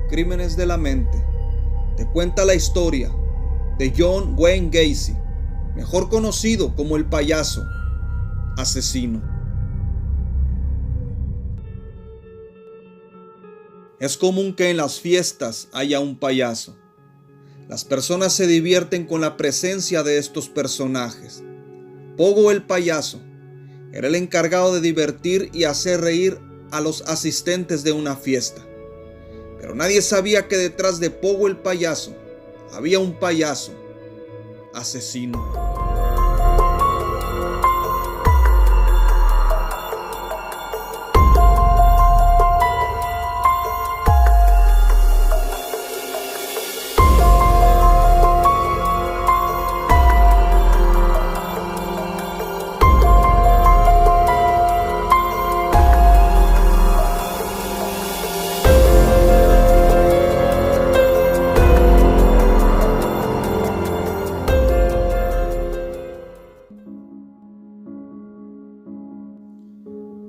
Crímenes de la Mente te cuenta la historia de John Wayne Gacy, mejor conocido como el payaso asesino. Es común que en las fiestas haya un payaso. Las personas se divierten con la presencia de estos personajes. Pogo el payaso era el encargado de divertir y hacer reír a los asistentes de una fiesta. Pero nadie sabía que detrás de Pogo el payaso había un payaso asesino.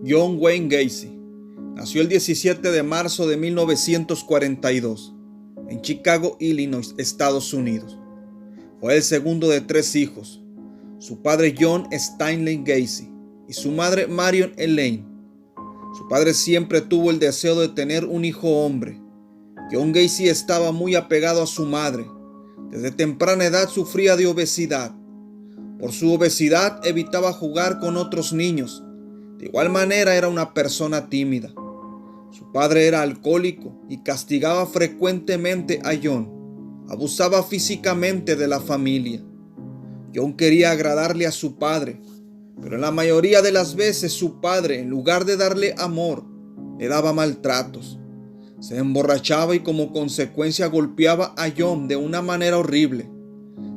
John Wayne Gacy nació el 17 de marzo de 1942 en Chicago, Illinois, Estados Unidos. Fue el segundo de 3 hijos, su padre John Stanley Gacy y su madre Marion Elaine. Su padre siempre tuvo el deseo de tener un hijo hombre. John Gacy estaba muy apegado a su madre. Desde temprana edad sufría de obesidad. Por su obesidad evitaba jugar con otros niños. De igual manera era una persona tímida. Su padre era alcohólico y castigaba frecuentemente a John. Abusaba físicamente de la familia. John quería agradarle a su padre, pero en la mayoría de las veces su padre, en lugar de darle amor, le daba maltratos. Se emborrachaba y como consecuencia golpeaba a John de una manera horrible.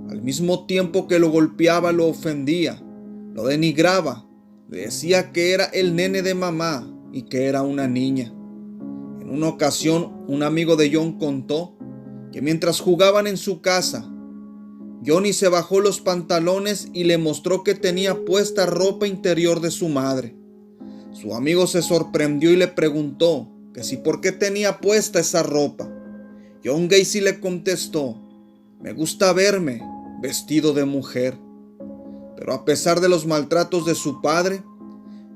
Al mismo tiempo que lo golpeaba, lo ofendía, lo denigraba. Le decía que era el nene de mamá y que era una niña. En una ocasión, un amigo de John contó que mientras jugaban en su casa, Johnny se bajó los pantalones y le mostró que tenía puesta ropa interior de su madre. Su amigo se sorprendió y le preguntó que si por qué tenía puesta esa ropa. John Gacy le contestó: "Me gusta verme vestido de mujer". Pero a pesar de los maltratos de su padre,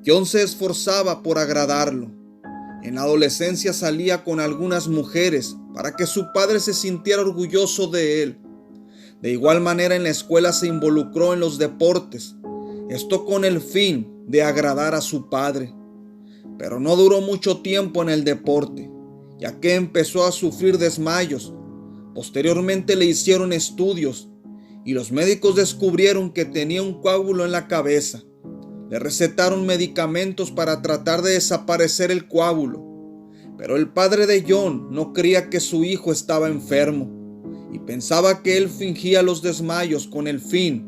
John se esforzaba por agradarlo. En la adolescencia salía con algunas mujeres para que su padre se sintiera orgulloso de él. De igual manera en la escuela se involucró en los deportes, esto con el fin de agradar a su padre. Pero no duró mucho tiempo en el deporte, ya que empezó a sufrir desmayos. Posteriormente le hicieron estudios y los médicos descubrieron que tenía un coágulo en la cabeza. Le recetaron medicamentos para tratar de desaparecer el coágulo, pero el padre de John no creía que su hijo estaba enfermo y pensaba que él fingía los desmayos con el fin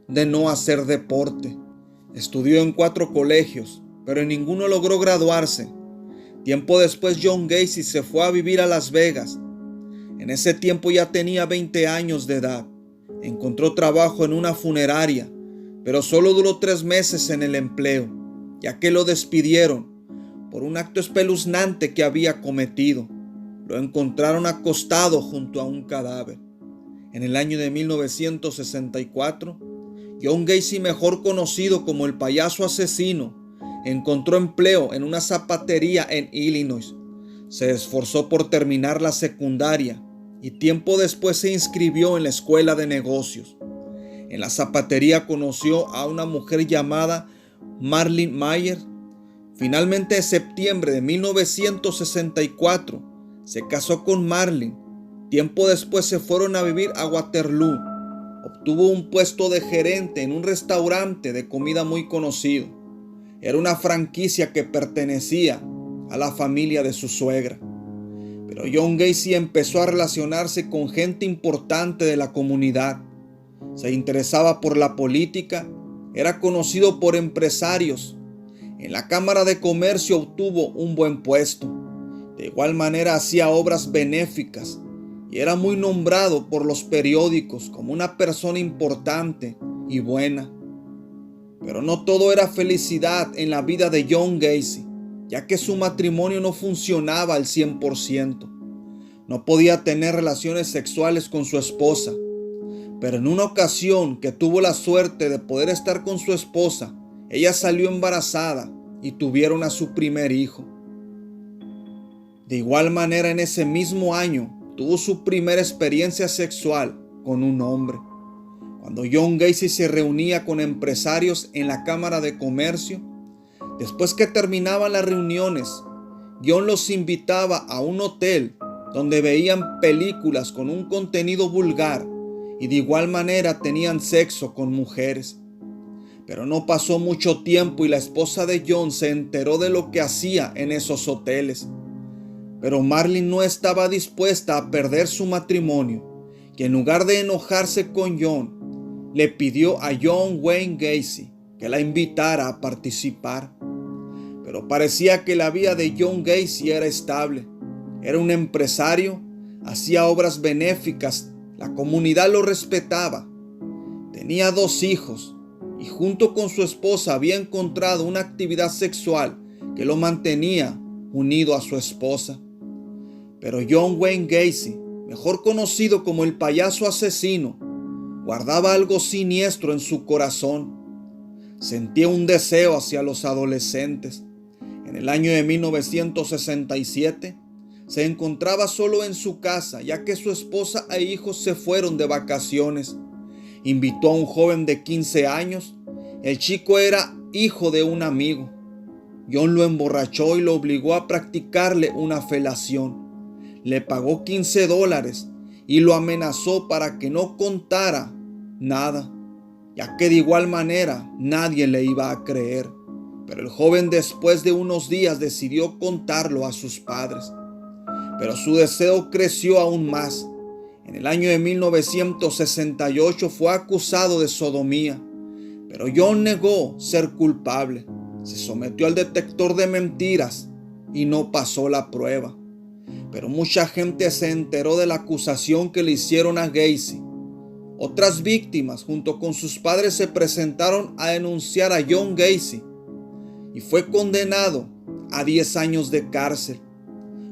de no hacer deporte. Estudió en 4 colegios, pero en ninguno logró graduarse. Tiempo después John Gacy se fue a vivir a Las Vegas. En ese tiempo ya tenía 20 años de edad. Encontró trabajo en una funeraria, pero solo duró 3 meses en el empleo, ya que lo despidieron por un acto espeluznante que había cometido. Lo encontraron acostado junto a un cadáver. En el año de 1964, John Gacy, mejor conocido como el payaso asesino, encontró empleo en una zapatería en Illinois. Se esforzó por terminar la secundaria y tiempo después se inscribió en la escuela de negocios. En la zapatería conoció a una mujer llamada Marlene Mayer. Finalmente, en septiembre de 1964, se casó con Marlene. Tiempo después se fueron a vivir a Waterloo. Obtuvo un puesto de gerente en un restaurante de comida muy conocido. Era una franquicia que pertenecía a la familia de su suegra. Pero John Gacy empezó a relacionarse con gente importante de la comunidad. Se interesaba por la política, era conocido por empresarios. En la Cámara de Comercio obtuvo un buen puesto. De igual manera hacía obras benéficas y era muy nombrado por los periódicos como una persona importante y buena. Pero no todo era felicidad en la vida de John Gacy, ya que su matrimonio no funcionaba al 100%. no podía tener relaciones sexuales con su esposa, pero en una ocasión que tuvo la suerte de poder estar con su esposa, ella salió embarazada y tuvieron a su primer hijo. De igual manera, en ese mismo año, tuvo su primera experiencia sexual con un hombre. Cuando John Gacy se reunía con empresarios en la Cámara de Comercio, después que terminaban las reuniones, John los invitaba a un hotel donde veían películas con un contenido vulgar y de igual manera tenían sexo con mujeres. Pero no pasó mucho tiempo y la esposa de John se enteró de lo que hacía en esos hoteles. Pero Marlene no estaba dispuesta a perder su matrimonio, y en lugar de enojarse con John, le pidió a John Wayne Gacy que la invitara a participar. Pero parecía que la vida de John Gacy era estable. Era un empresario, hacía obras benéficas, la comunidad lo respetaba. Tenía 2 hijos y junto con su esposa había encontrado una actividad sexual que lo mantenía unido a su esposa. Pero John Wayne Gacy, mejor conocido como el payaso asesino, guardaba algo siniestro en su corazón. Sentía un deseo hacia los adolescentes. En el año de 1967, se encontraba solo en su casa, ya que su esposa e hijos se fueron de vacaciones. Invitó a un joven de 15 años. El chico era hijo de un amigo. John lo emborrachó y lo obligó a practicarle una felación. Le pagó $15 y lo amenazó para que no contara nada, ya que de igual manera nadie le iba a creer. Pero el joven después de unos días decidió contarlo a sus padres. Pero su deseo creció aún más. En el año de 1968 fue acusado de sodomía, pero John negó ser culpable. Se sometió al detector de mentiras y no pasó la prueba. Pero mucha gente se enteró de la acusación que le hicieron a Gacy. Otras víctimas junto con sus padres se presentaron a denunciar a John Gacy y fue condenado a 10 años de cárcel.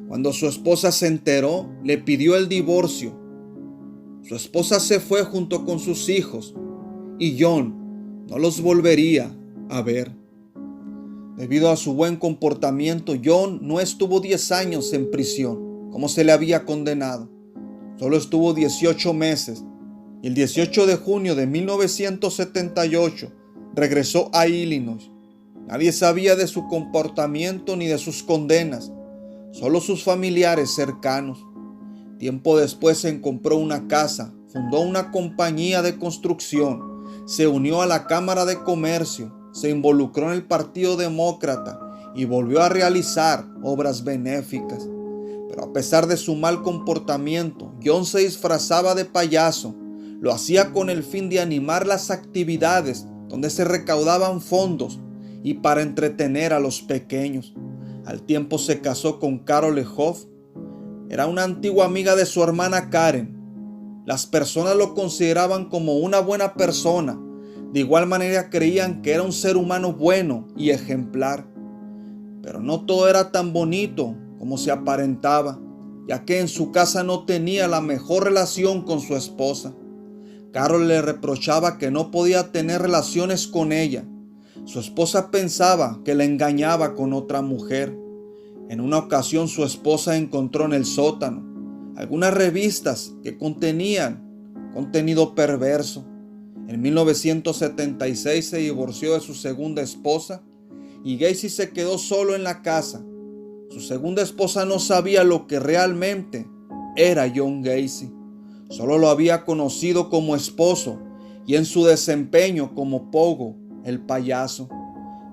Cuando su esposa se enteró, le pidió el divorcio. Su esposa se fue junto con sus hijos y John no los volvería a ver. Debido a su buen comportamiento, John no estuvo 10 años en prisión, como se le había condenado. Solo estuvo 18 meses y el 18 de junio de 1978 regresó a Illinois. Nadie sabía de su comportamiento ni de sus condenas, solo sus familiares cercanos. Tiempo después se compró una casa, fundó una compañía de construcción, se unió a la Cámara de Comercio, se involucró en el Partido Demócrata y volvió a realizar obras benéficas. Pero a pesar de su mal comportamiento, John se disfrazaba de payaso. Lo hacía con el fin de animar las actividades donde se recaudaban fondos y para entretener a los pequeños. Al tiempo se casó con Carol Hoff. Era una antigua amiga de su hermana Karen. Las personas lo consideraban como una buena persona. De igual manera creían que era un ser humano bueno y ejemplar. Pero no todo era tan bonito como se aparentaba, ya que en su casa no tenía la mejor relación con su esposa. Carol le reprochaba que no podía tener relaciones con ella. Su esposa pensaba que la engañaba con otra mujer. En una ocasión su esposa encontró en el sótano algunas revistas que contenían contenido perverso. En 1976 se divorció de su segunda esposa y Gacy se quedó solo en la casa. Su segunda esposa no sabía lo que realmente era John Gacy. Solo lo había conocido como esposo y en su desempeño como Pogo, el payaso.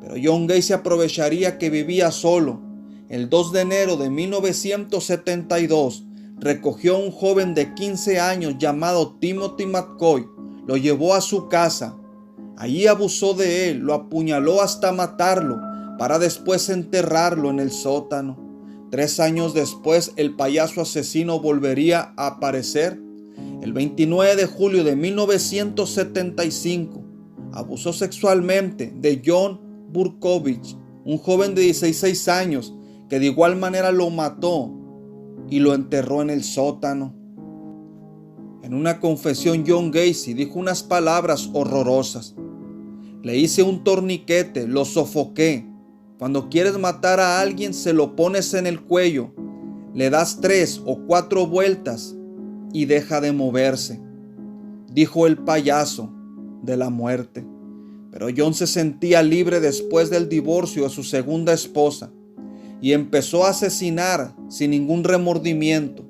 Pero John Gacy aprovecharía que vivía solo. El 2 de enero de 1972 recogió a un joven de 15 años llamado Timothy McCoy. Lo llevó a su casa. Allí abusó de él, lo apuñaló hasta matarlo, para después enterrarlo en el sótano. 3 años después, el payaso asesino volvería a aparecer. El 29 de julio de 1975, abusó sexualmente de John Burkovich, un joven de 16 años, que de igual manera lo mató y lo enterró en el sótano. En una confesión, John Gacy dijo unas palabras horrorosas. Le hice un torniquete, lo sofoqué. Cuando quieres matar a alguien, se lo pones en el cuello, le das 3 o 4 vueltas y deja de moverse, dijo el payaso de la muerte. Pero John se sentía libre después del divorcio de su segunda esposa y empezó a asesinar sin ningún remordimiento.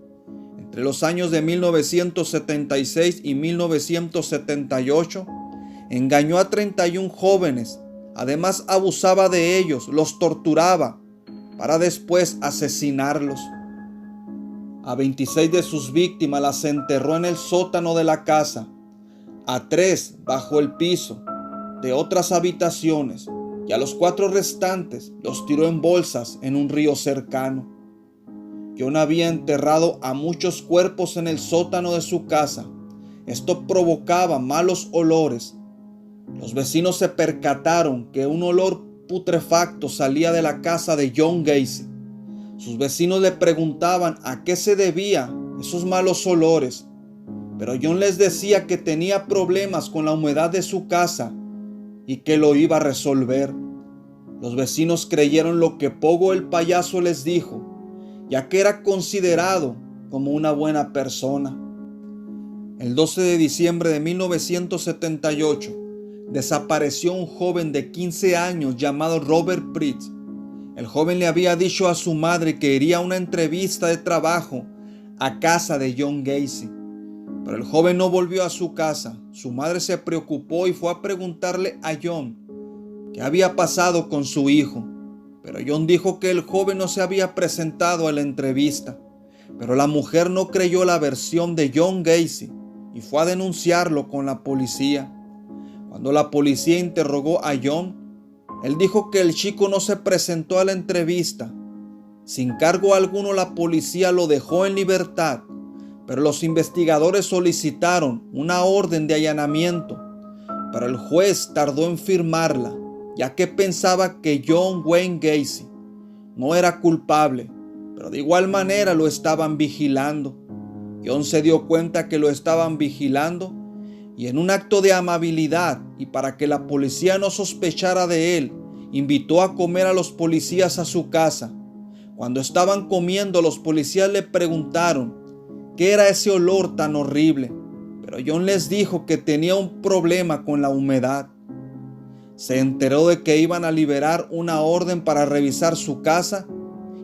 Entre los años de 1976 y 1978, engañó a 31 jóvenes. Además, abusaba de ellos, los torturaba para después asesinarlos. A 26 de sus víctimas las enterró en el sótano de la casa, a 3 bajo el piso de otras habitaciones, y a los 4 restantes los tiró en bolsas en un río cercano. John había enterrado a muchos cuerpos en el sótano de su casa. Esto provocaba malos olores. Los vecinos se percataron que un olor putrefacto salía de la casa de John Gacy. Sus vecinos le preguntaban a qué se debían esos malos olores, pero John les decía que tenía problemas con la humedad de su casa y que lo iba a resolver. Los vecinos creyeron lo que Pogo el payaso les dijo, ya que era considerado como una buena persona. El 12 de diciembre de 1978, desapareció un joven de 15 años llamado Robert Pritz. El joven le había dicho a su madre que iría a una entrevista de trabajo a casa de John Gacy, pero el joven no volvió a su casa. Su madre se preocupó y fue a preguntarle a John qué había pasado con su hijo, pero John dijo que el joven no se había presentado a la entrevista. Pero la mujer no creyó la versión de John Gacy y fue a denunciarlo con la policía. Cuando la policía interrogó a John, él dijo que el chico no se presentó a la entrevista. Sin cargo alguno, la policía lo dejó en libertad, pero los investigadores solicitaron una orden de allanamiento, pero el juez tardó en firmarla, ya que pensaba que John Wayne Gacy no era culpable, pero de igual manera lo estaban vigilando. John se dio cuenta que lo estaban vigilando y en un acto de amabilidad y para que la policía no sospechara de él, invitó a comer a los policías a su casa. Cuando estaban comiendo, los policías le preguntaron qué era ese olor tan horrible, pero John les dijo que tenía un problema con la humedad. Se enteró de que iban a liberar una orden para revisar su casa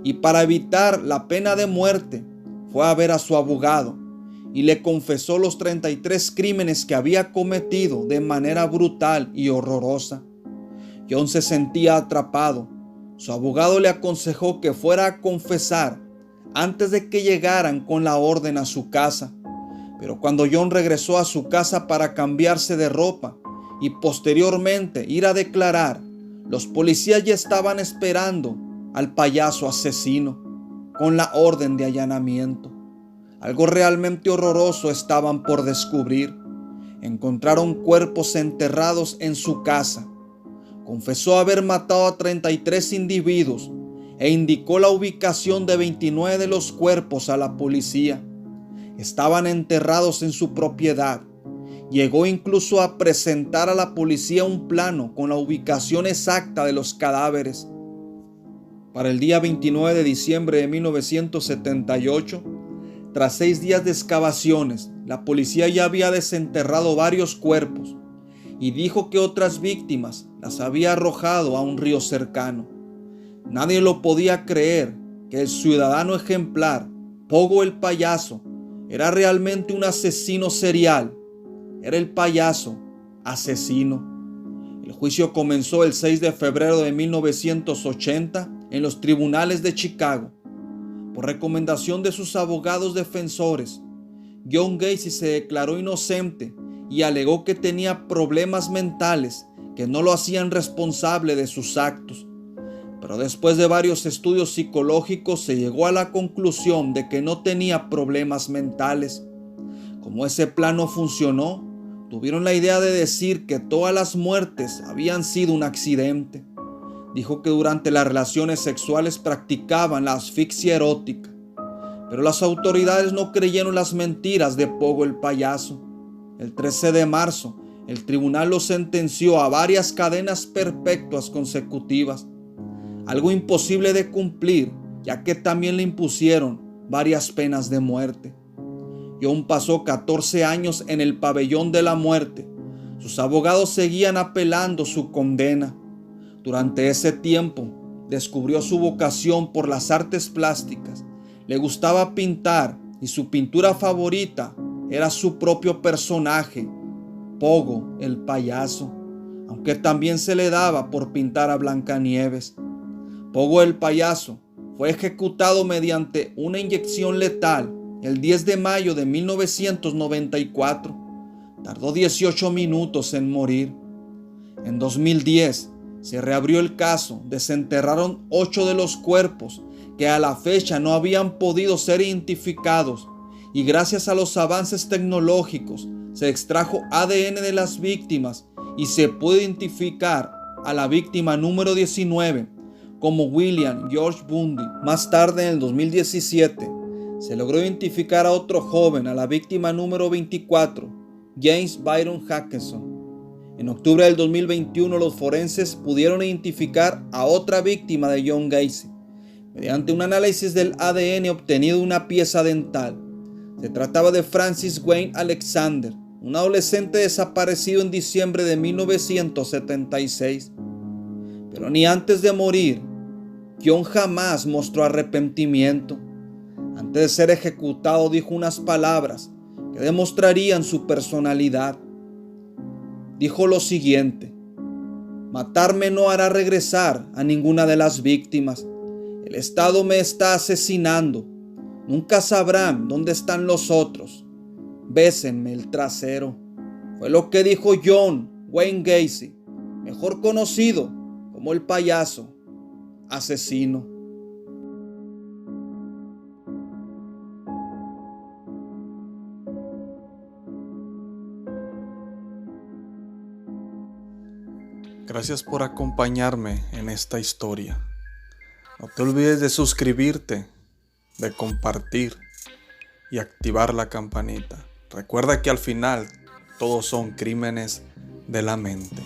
y para evitar la pena de muerte, fue a ver a su abogado y le confesó los 33 crímenes que había cometido de manera brutal y horrorosa. John se sentía atrapado. Su abogado le aconsejó que fuera a confesar antes de que llegaran con la orden a su casa. Pero cuando John regresó a su casa para cambiarse de ropa y posteriormente ir a declarar, los policías ya estaban esperando al payaso asesino con la orden de allanamiento. Algo realmente horroroso estaban por descubrir. Encontraron cuerpos enterrados en su casa. Confesó haber matado a 33 individuos e indicó la ubicación de 29 de los cuerpos a la policía. Estaban enterrados en su propiedad. Llegó incluso a presentar a la policía un plano con la ubicación exacta de los cadáveres. Para el día 29 de diciembre de 1978, tras 6 días de excavaciones, la policía ya había desenterrado varios cuerpos y dijo que otras víctimas las había arrojado a un río cercano. Nadie lo podía creer que el ciudadano ejemplar, Pogo el payaso, era realmente un asesino serial. Era el payaso asesino. El juicio comenzó el 6 de febrero de 1980 en los tribunales de Chicago. Por recomendación de sus abogados defensores, John Gacy se declaró inocente y alegó que tenía problemas mentales que no lo hacían responsable de sus actos. Pero después de varios estudios psicológicos se llegó a la conclusión de que no tenía problemas mentales. Como ese plan no funcionó, tuvieron la idea de decir que todas las muertes habían sido un accidente. Dijo que durante las relaciones sexuales practicaban la asfixia erótica, Pero las autoridades no creyeron las mentiras de Pogo el payaso. El 13 de marzo, el tribunal lo sentenció a varias cadenas perpetuas consecutivas, algo imposible de cumplir, ya que también le impusieron varias penas de muerte. John pasó 14 años en el pabellón de la muerte. Sus abogados seguían apelando su condena. Durante ese tiempo, descubrió su vocación por las artes plásticas. Le gustaba pintar y su pintura favorita era su propio personaje, Pogo el payaso, aunque también se le daba por pintar a Blancanieves. Pogo el payaso fue ejecutado mediante una inyección letal el 10 de mayo de 1994. Tardó 18 minutos en morir. En 2010 se reabrió el caso, desenterraron 8 de los cuerpos que a la fecha no habían podido ser identificados, y gracias a los avances tecnológicos se extrajo ADN de las víctimas y se puede identificar a la víctima número 19 como William George Bundy. Más tarde, en el 2017, se logró identificar a otro joven, a la víctima número 24, James Byron Hackenson. En octubre del 2021, los forenses pudieron identificar a otra víctima de John Gacy mediante un análisis del ADN obtenido de una pieza dental. Se trataba de Francis Wayne Alexander, un adolescente desaparecido en diciembre de 1976. Pero ni antes de morir, John jamás mostró arrepentimiento. Antes de ser ejecutado, dijo unas palabras que demostrarían su personalidad. Dijo lo siguiente: matarme no hará regresar a ninguna de las víctimas. El Estado me está asesinando. Nunca sabrán dónde están los otros. Bésenme el trasero. Fue lo que dijo John Wayne Gacy, mejor conocido como el payaso asesino. Gracias por acompañarme en esta historia. No te olvides de suscribirte, de compartir y activar la campanita. Recuerda que al final todos son crímenes de la mente.